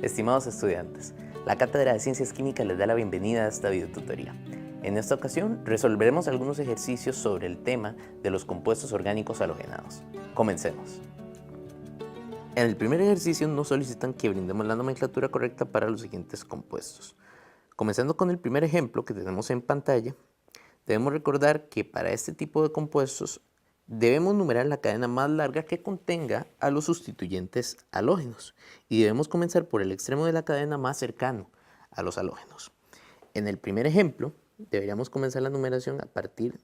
Estimados estudiantes, la Cátedra de Ciencias Químicas les da la bienvenida a esta videotutoría. En esta ocasión resolveremos algunos ejercicios sobre el tema de los compuestos orgánicos halogenados. Comencemos. En el primer ejercicio nos solicitan que brindemos la nomenclatura correcta para los siguientes compuestos. Comenzando con el primer ejemplo que tenemos en pantalla, debemos recordar que para este tipo de compuestos debemos numerar la cadena más larga que contenga a los sustituyentes halógenos y debemos comenzar por el extremo de la cadena más cercano a los halógenos. En el primer ejemplo, deberíamos comenzar la numeración a partir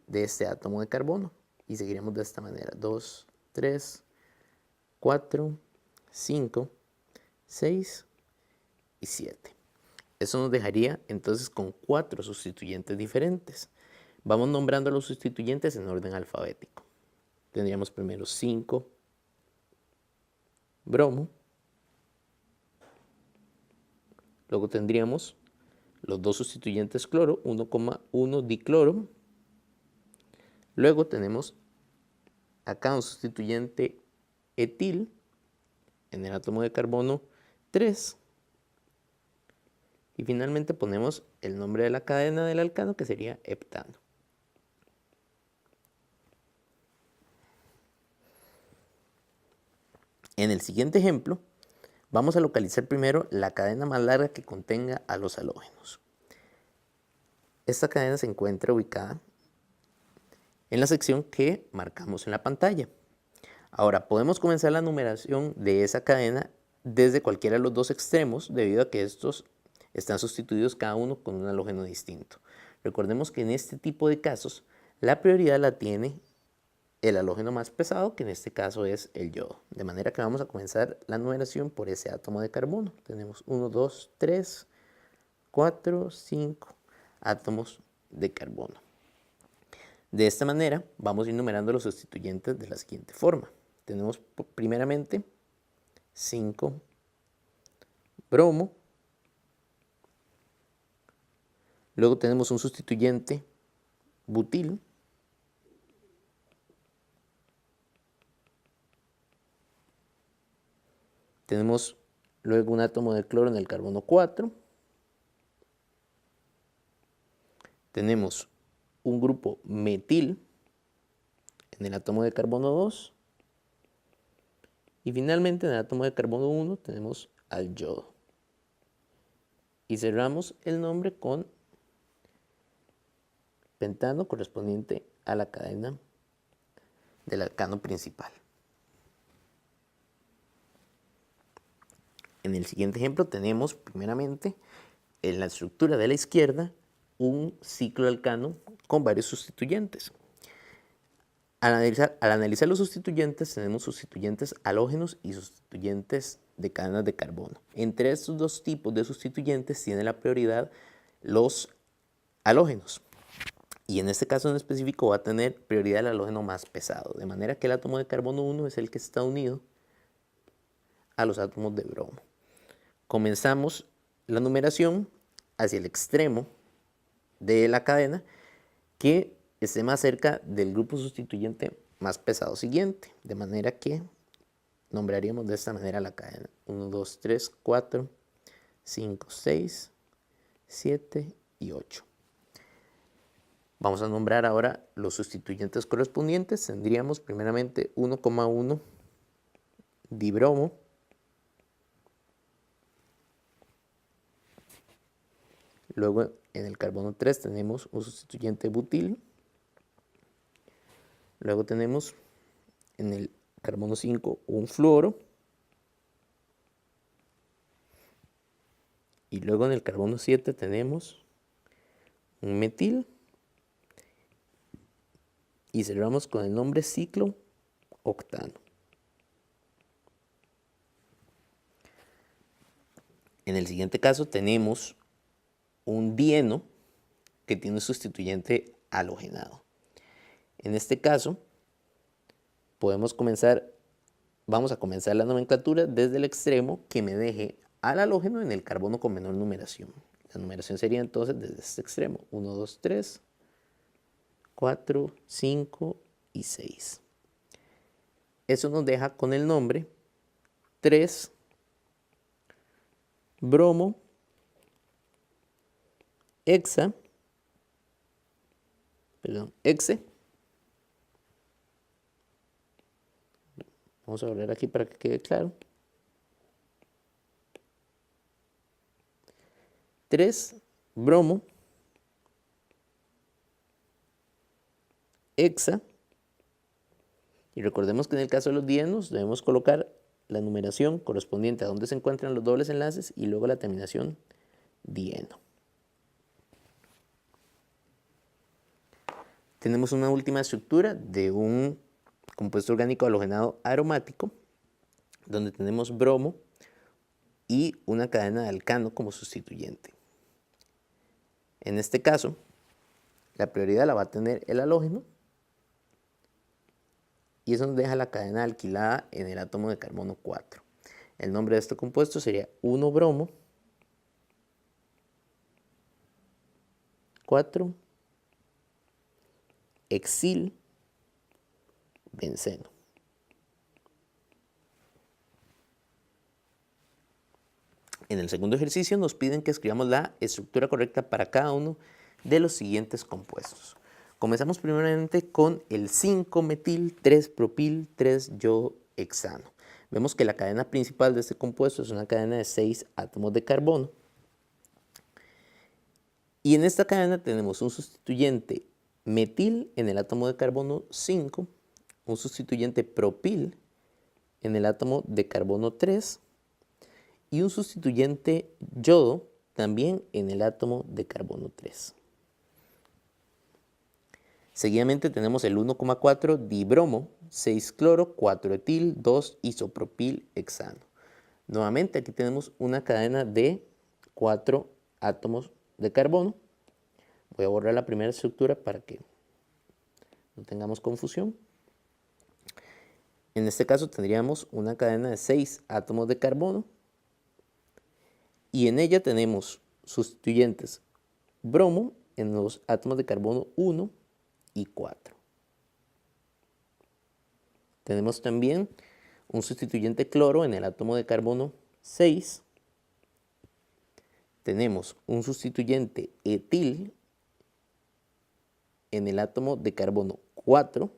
de este átomo de carbono y seguiremos de esta manera: 2, 3, 4, 5, 6 y 7. Eso nos dejaría entonces con 4 sustituyentes diferentes. Vamos nombrando a los sustituyentes en orden alfabético. Tendríamos primero 5 bromo. Luego tendríamos los dos sustituyentes cloro, 1,1 dicloro. Luego tenemos acá un sustituyente etil en el átomo de carbono 3. Y finalmente ponemos el nombre de la cadena del alcano, que sería heptano. En el siguiente ejemplo, vamos a localizar primero la cadena más larga que contenga a los halógenos. Esta cadena se encuentra ubicada en la sección que marcamos en la pantalla. Ahora, podemos comenzar la numeración de esa cadena desde cualquiera de los dos extremos, debido a que estos están sustituidos cada uno con un halógeno distinto. Recordemos que en este tipo de casos, la prioridad la tiene el halógeno más pesado, que en este caso es el yodo. De manera que vamos a comenzar la numeración por ese átomo de carbono. Tenemos 1, 2, 3, 4, 5 átomos de carbono. De esta manera vamos a ir numerando los sustituyentes de la siguiente forma. Tenemos primeramente 5 bromo. Luego tenemos un sustituyente butil. Tenemos luego un átomo de cloro en el carbono 4. Tenemos un grupo metil en el átomo de carbono 2. Y finalmente en el átomo de carbono 1 tenemos al yodo. Y cerramos el nombre con pentano, correspondiente a la cadena del alcano principal. En el siguiente ejemplo tenemos primeramente en la estructura de la izquierda un ciclo alcano con varios sustituyentes. Al analizar los sustituyentes, tenemos sustituyentes halógenos y sustituyentes de cadenas de carbono. Entre estos dos tipos de sustituyentes tiene la prioridad los halógenos. Y en este caso en específico va a tener prioridad el halógeno más pesado, de manera que el átomo de carbono 1 es el que está unido a los átomos de bromo. Comenzamos la numeración hacia el extremo de la cadena que esté más cerca del grupo sustituyente más pesado siguiente, de manera que nombraríamos de esta manera la cadena: 1, 2, 3, 4, 5, 6, 7 y 8. Vamos a nombrar ahora los sustituyentes correspondientes. Tendríamos primeramente 1,1 dibromo. Luego en el carbono 3 tenemos un sustituyente butil. Luego tenemos en el carbono 5 un fluoro. Y luego en el carbono 7 tenemos un metil. Y cerramos con el nombre ciclo octano. En el siguiente caso tenemos un dieno que tiene un sustituyente halogenado. En este caso vamos a comenzar la nomenclatura desde el extremo que me deje al halógeno en el carbono con menor numeración. La numeración sería entonces desde este extremo: 1, 2, 3, 4, 5 y 6. Eso nos deja con el nombre 3 bromo, hexa, hexe. Vamos a volver aquí para que quede claro. 3 bromo, hexa. Y recordemos que en el caso de los dienos debemos colocar la numeración correspondiente a donde se encuentran los dobles enlaces y luego la terminación dieno. Tenemos una última estructura de un compuesto orgánico halogenado aromático, donde tenemos bromo y una cadena de alcano como sustituyente. En este caso, la prioridad la va a tener el halógeno, y eso nos deja la cadena alquilada en el átomo de carbono 4. El nombre de este compuesto sería 1-bromo, 4-hexil-benceno. En el segundo ejercicio nos piden que escribamos la estructura correcta para cada uno de los siguientes compuestos. Comenzamos primeramente con el 5-metil 3-propil 3-yodo-hexano. Vemos que la cadena principal de este compuesto es una cadena de 6 átomos de carbono. Y en esta cadena tenemos un sustituyente metil en el átomo de carbono 5, un sustituyente propil en el átomo de carbono 3 y un sustituyente yodo también en el átomo de carbono 3. Seguidamente tenemos el 1,4 dibromo, 6-cloro, 4-etil, 2-isopropil hexano. Nuevamente aquí tenemos una cadena de 4 átomos de carbono. Voy a borrar la primera estructura para que no tengamos confusión. En este caso tendríamos una cadena de 6 átomos de carbono y en ella tenemos sustituyentes bromo en los átomos de carbono 1 y 4. Tenemos también un sustituyente cloro en el átomo de carbono 6. Tenemos un sustituyente etil en el átomo de carbono 4.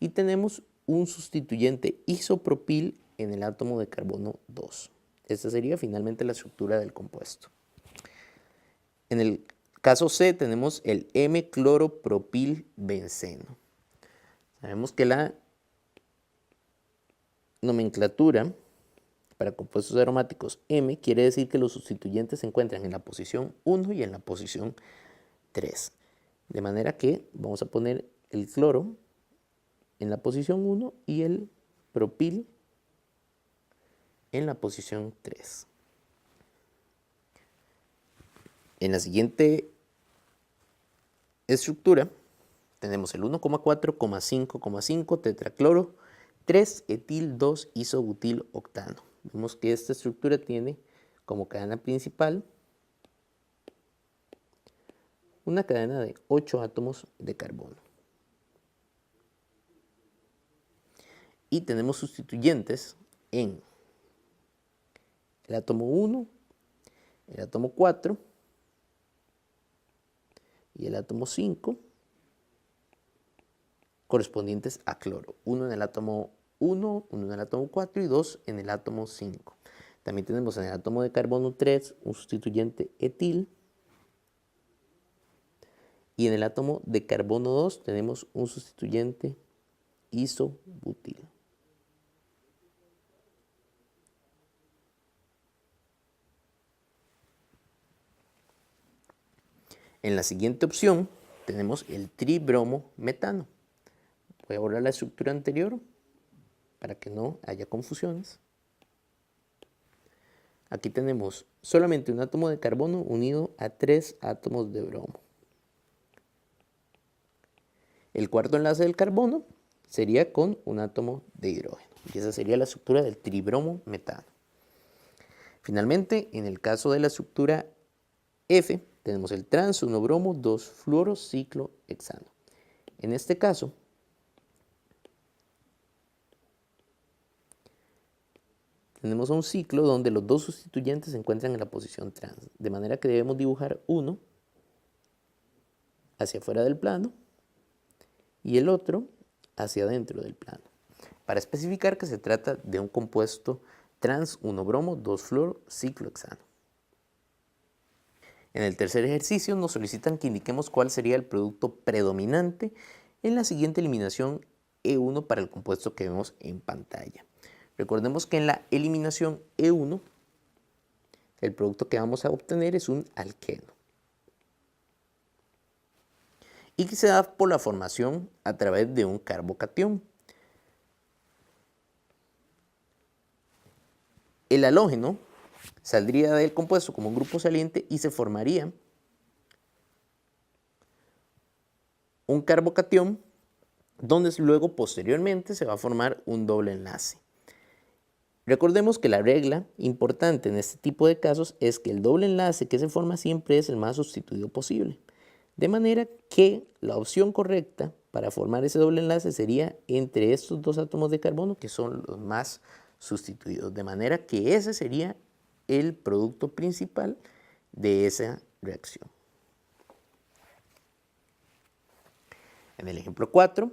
Y tenemos un sustituyente isopropil en el átomo de carbono 2. Esta sería finalmente la estructura del compuesto. En el caso C tenemos el M-cloropropilbenceno. Sabemos que la nomenclatura para compuestos aromáticos M quiere decir que los sustituyentes se encuentran en la posición 1 y en la posición 3. De manera que vamos a poner el cloro en la posición 1 y el propil en la posición 3. En la siguiente estructura tenemos el 1,4,5,5 tetracloro 3-etil 2-isobutil octano. Vemos que esta estructura tiene como cadena principal una cadena de 8 átomos de carbono. Y tenemos sustituyentes en el átomo 1, el átomo 4 y el átomo 5, correspondientes a cloro. Uno en el átomo 1, uno en el átomo 4 y 2 en el átomo 5. También tenemos en el átomo de carbono 3 un sustituyente etil. Y en el átomo de carbono 2 tenemos un sustituyente isobutil. En la siguiente opción tenemos el tribromo metano. Voy a borrar la estructura anterior para que no haya confusiones. Aquí tenemos solamente un átomo de carbono unido a 3 átomos de bromo. El cuarto enlace del carbono sería con un átomo de hidrógeno. Y esa sería la estructura del tribromo metano. Finalmente, en el caso de la estructura F, tenemos el trans 1-bromo 2-fluorociclohexano. En este caso, tenemos un ciclo donde los dos sustituyentes se encuentran en la posición trans, de manera que debemos dibujar uno hacia afuera del plano y el otro hacia adentro del plano, para especificar que se trata de un compuesto trans 1-bromo 2-fluoro ciclohexano. En el tercer ejercicio nos solicitan que indiquemos cuál sería el producto predominante en la siguiente eliminación E1 para el compuesto que vemos en pantalla. Recordemos que en la eliminación E1 el producto que vamos a obtener es un alqueno y que se da por la formación a través de un carbocatión. El halógeno saldría del compuesto como un grupo saliente y se formaría un carbocatión donde luego posteriormente se va a formar un doble enlace. Recordemos que la regla importante en este tipo de casos es que el doble enlace que se forma siempre es el más sustituido posible. De manera que la opción correcta para formar ese doble enlace sería entre estos dos átomos de carbono que son los más sustituidos. De manera que ese sería el producto principal de esa reacción. En el ejemplo 4,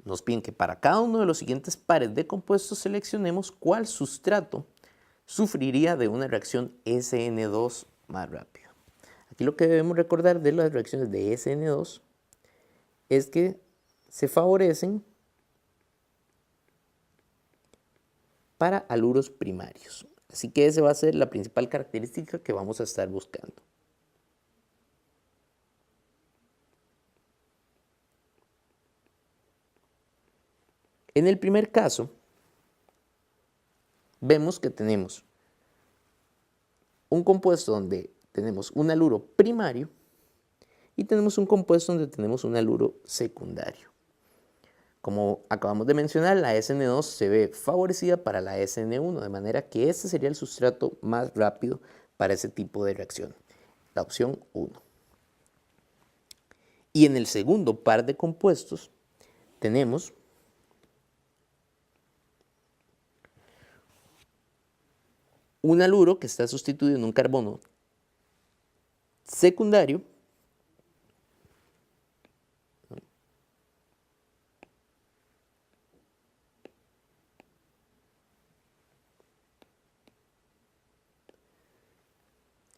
nos piden que para cada uno de los siguientes pares de compuestos seleccionemos cuál sustrato sufriría de una reacción SN2 más rápido. Aquí lo que debemos recordar de las reacciones de SN2 es que se favorecen para haluros primarios. Así que esa va a ser la principal característica que vamos a estar buscando. En el primer caso, vemos que tenemos un compuesto donde tenemos un haluro primario y tenemos un compuesto donde tenemos un haluro secundario. Como acabamos de mencionar, la SN2 se ve favorecida para la SN1, de manera que este sería el sustrato más rápido para ese tipo de reacción, la opción 1. Y en el segundo par de compuestos tenemos un haluro que está sustituido en un carbono secundario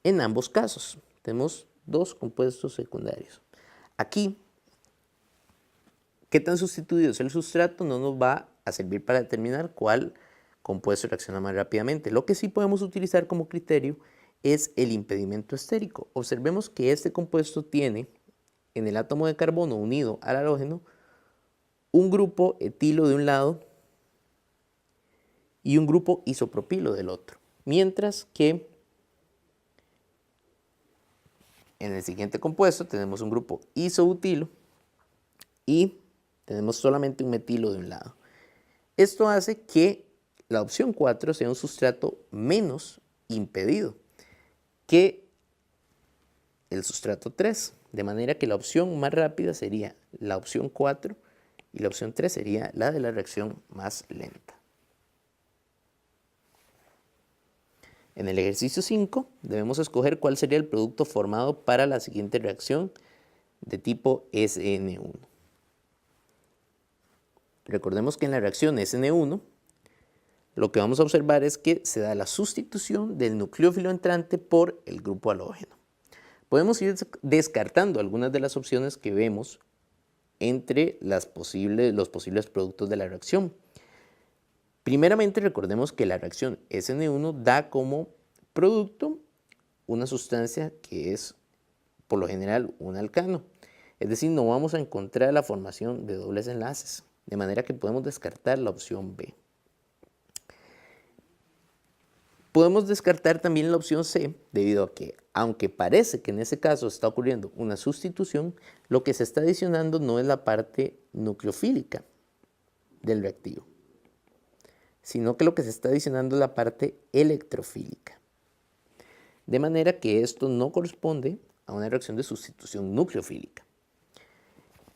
en ambos casos. Tenemos dos compuestos secundarios. Aquí, qué tan sustituido es el sustrato no nos va a servir para determinar cuál compuesto reacciona más rápidamente. Lo que sí podemos utilizar como criterio es el impedimento estérico. Observemos que este compuesto tiene en el átomo de carbono unido al halógeno un grupo etilo de un lado y un grupo isopropilo del otro. Mientras que en el siguiente compuesto tenemos un grupo isobutilo y tenemos solamente un metilo de un lado. Esto hace que la opción 4 sea un sustrato menos impedido que el sustrato 3, de manera que la opción más rápida sería la opción 4 y la opción 3 sería la de la reacción más lenta. En el ejercicio 5 debemos escoger cuál sería el producto formado para la siguiente reacción de tipo SN1. Recordemos que en la reacción SN1 lo que vamos a observar es que se da la sustitución del nucleófilo entrante por el grupo halógeno. Podemos ir descartando algunas de las opciones que vemos entre los posibles productos de la reacción. Primeramente, recordemos que la reacción SN1 da como producto una sustancia que es, por lo general, un alcano. Es decir, no vamos a encontrar la formación de dobles enlaces, de manera que podemos descartar la opción B. Podemos descartar también la opción C, debido a que, aunque parece que en ese caso está ocurriendo una sustitución, lo que se está adicionando no es la parte nucleofílica del reactivo, sino que lo que se está adicionando es la parte electrofílica. De manera que esto no corresponde a una reacción de sustitución nucleofílica.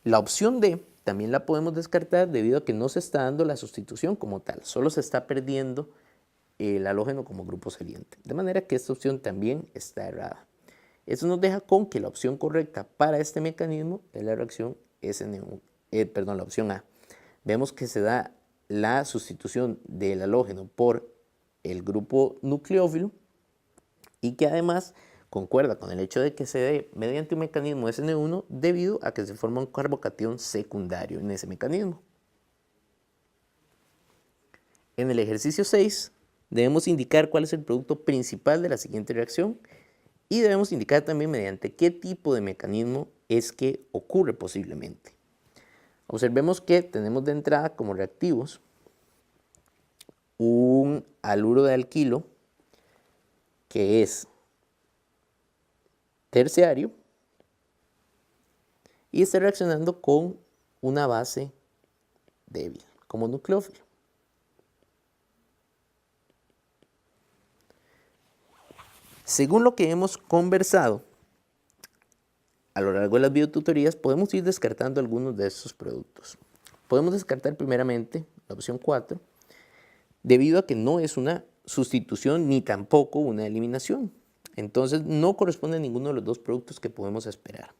La opción D también la podemos descartar debido a que no se está dando la sustitución como tal, solo se está perdiendo el halógeno como grupo saliente. De manera que esta opción también está errada. Eso nos deja con que la opción correcta para este mecanismo es la reacción SN1, la opción A. Vemos que se da la sustitución del halógeno por el grupo nucleófilo y que además concuerda con el hecho de que se dé mediante un mecanismo SN1 debido a que se forma un carbocatión secundario en ese mecanismo. En el ejercicio 6 debemos indicar cuál es el producto principal de la siguiente reacción y debemos indicar también mediante qué tipo de mecanismo es que ocurre posiblemente. Observemos que tenemos de entrada como reactivos un haluro de alquilo que es terciario y está reaccionando con una base débil como nucleófilo. Según lo que hemos conversado a lo largo de las videotutorías, podemos ir descartando algunos de estos productos. Podemos descartar primeramente la opción 4, debido a que no es una sustitución ni tampoco una eliminación. Entonces no corresponde a ninguno de los dos productos que podemos esperar.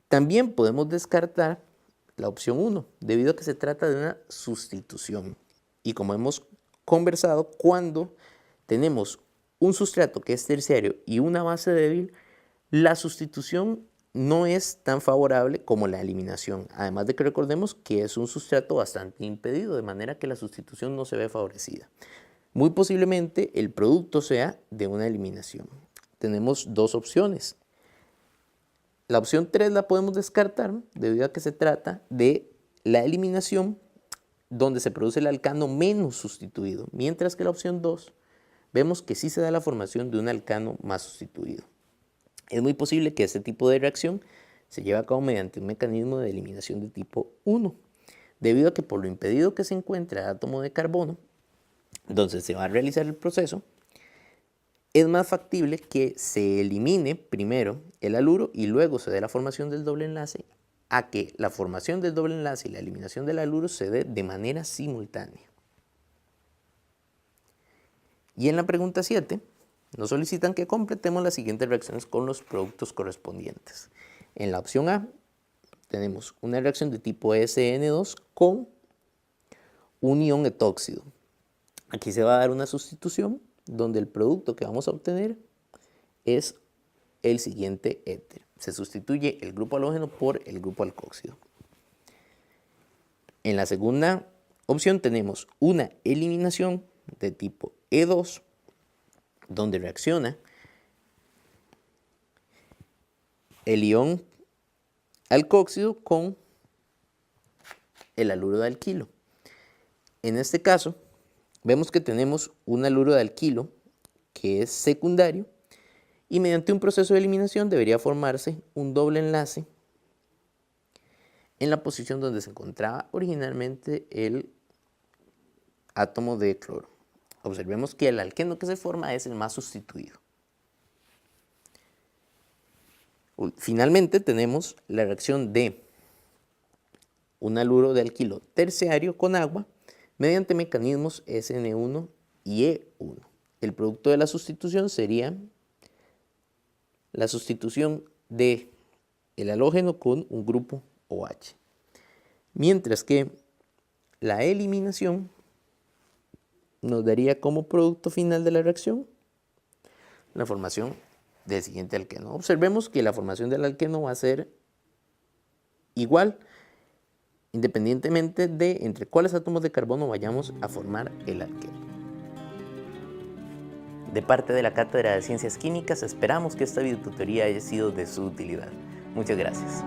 También podemos descartar la opción 1, debido a que se trata de una sustitución. Y como hemos conversado, cuando tenemos un sustrato que es terciario y una base débil, la sustitución no es tan favorable como la eliminación. Además de que recordemos que es un sustrato bastante impedido, de manera que la sustitución no se ve favorecida. Muy posiblemente el producto sea de una eliminación. Tenemos dos opciones. La opción 3 la podemos descartar debido a que se trata de la eliminación donde se produce el alcano menos sustituido, mientras que la opción 2 vemos que sí se da la formación de un alcano más sustituido. Es muy posible que este tipo de reacción se lleve a cabo mediante un mecanismo de eliminación de tipo 1, debido a que por lo impedido que se encuentra el átomo de carbono, donde se va a realizar el proceso, es más factible que se elimine primero el haluro y luego se dé la formación del doble enlace, a que la formación del doble enlace y la eliminación del haluro se dé de manera simultánea. Y en la pregunta 7, nos solicitan que completemos las siguientes reacciones con los productos correspondientes. En la opción A, tenemos una reacción de tipo SN2 con un ion etóxido. Aquí se va a dar una sustitución donde el producto que vamos a obtener es el siguiente éter. Se sustituye el grupo halógeno por el grupo alcóxido. En la segunda opción tenemos una eliminación de tipo E2, donde reacciona el ion alcóxido con el haluro de alquilo. En este caso, vemos que tenemos un haluro de alquilo que es secundario y mediante un proceso de eliminación debería formarse un doble enlace en la posición donde se encontraba originalmente el átomo de cloro. Observemos que el alqueno que se forma es el más sustituido. Finalmente tenemos la reacción de un haluro de alquilo terciario con agua mediante mecanismos SN1 y E1. El producto de la sustitución sería la sustitución de el halógeno con un grupo OH. Mientras que la eliminación nos daría como producto final de la reacción la formación del siguiente alqueno. Observemos que la formación del alqueno va a ser igual independientemente de entre cuáles átomos de carbono vayamos a formar el alqueno. De parte de la Cátedra de Ciencias Químicas esperamos que esta videotutoría haya sido de su utilidad. Muchas gracias.